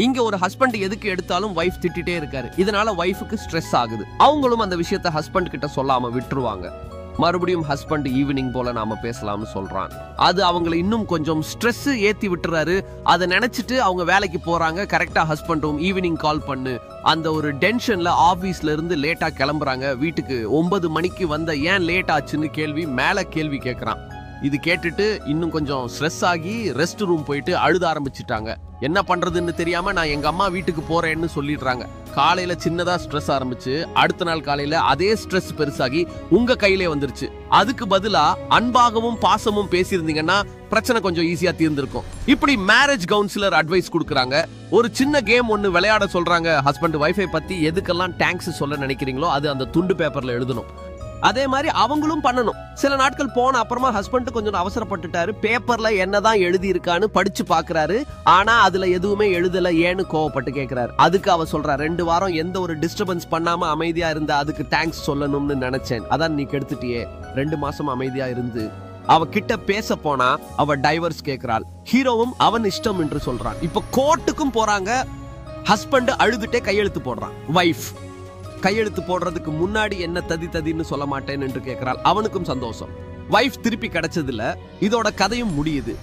இங்க ஒரு ஹஸ்பண்ட் எதுக்கு எடுத்தாலும் வைஃப் திட்டிட்டே இருக்காரு. இதனால வைஃபுக்கு ஸ்ட்ரெஸ் ஆகுது. அவங்களும் அந்த விஷயத்தை ஹஸ்பண்ட் கிட்ட சொல்லாம விட்டுருவாங்க. மறுபடியும் ஹஸ்பண்ட் ஈவினிங் போல நாம பேசலாம்னு சொல்றான். அது அவங்களை இன்னும் கொஞ்சம் ஸ்ட்ரெஸ் ஏத்தி விட்டுறாரு. அதை நினைச்சிட்டு அவங்க வேலைக்கு போறாங்க. கரெக்டா ஹஸ்பண்டும் ஈவினிங் கால் பண்ணு, அந்த ஒரு டென்ஷன்ல ஆபீஸ்ல இருந்து லேட்டா கிளம்புறாங்க. வீட்டுக்கு 9 மணிக்கு வந்த ஏன் லேட் ஆச்சுன்னு கேள்வி கேட்கறான். இது கேட்டுட்டு இன்னும் கொஞ்சம் ஸ்ட்ரெஸ் ஆகி ரெஸ்ட் ரூம் போயிட்டு அழுத ஆரம்பிச்சுட்டாங்க. என்ன பண்றதுன்னு தெரியாம நான் எங்க அம்மா வீட்டுக்கு போறேன்னு சொல்லிடுறாங்க. காலையில சின்னதா ஸ்ட்ரெஸ் ஆரம்பிச்சு அடுத்த நாள் காலையில அதே ஸ்ட்ரெஸ் பெருசாகி உங்க கையிலே வந்துருச்சு. அதுக்கு பதிலா அன்பாகவும் பாசமும் பேசியிருந்தீங்கன்னா பிரச்சனை கொஞ்சம் ஈஸியா தீர்ந்திருக்கும். இப்படி மேரேஜ் கவுன்சிலர் அட்வைஸ் கொடுக்குறாங்க. ஒரு சின்ன கேம் ஒன்னு விளையாட சொல்றாங்க. ஹஸ்பண்ட் வைஃபை பத்தி எதுக்கெல்லாம் தேங்க்ஸ் சொல்ல நினைக்கிறீங்களோ அது அந்த துண்டு பேப்பர்ல எழுதணும். அதே மாதிரி அவங்களும் பண்ணணும். சில நாட்கள் போன அப்புறமா ஹஸ்பண்ட் கொஞ்சம் அவசரப்பட்டுட்டாரு. பேப்பர்ல என்னதான் எழுதி இருக்கான்னு படிச்சு பாக்குறாரு. ஆனா அதுல எதுவுமே எழுதல. ஏன்னு கோவப்பட்டு கேக்குறாரு. அதுக்கு அவ சொல்றா, 2 வாரம் எந்த ஒரு டிஸ்டர்பன்ஸ் பண்ணாம அமைதியா இருந்த அதுக்கு தேங்க்ஸ் சொல்லணும்னு நினைச்சேன். அதான் நீ கெடுத்துட்டியே. 2 மாசம் அமைதியா இருந்து அவ கிட்ட பேச போனா அவ டைவர்ஸ் கேக்குறாள். ஹீரோவும் அவன் இஷ்டம் என்று சொல்றான். இப்ப கோர்ட்டுக்கும் போறாங்க. ஹஸ்பண்ட் அழுதுட்டே கையெழுத்து போடுறான். வைஃப் கையெழுத்து போடுறதுக்கு முன்னாடி என்ன ததின்னு சொல்ல மாட்டேன் என்று கேட்கிறாள். அவனுக்கும் சந்தோஷம். வைஃப் திருப்பி கிடைச்சதுல இதோட கதையும் முடியுது.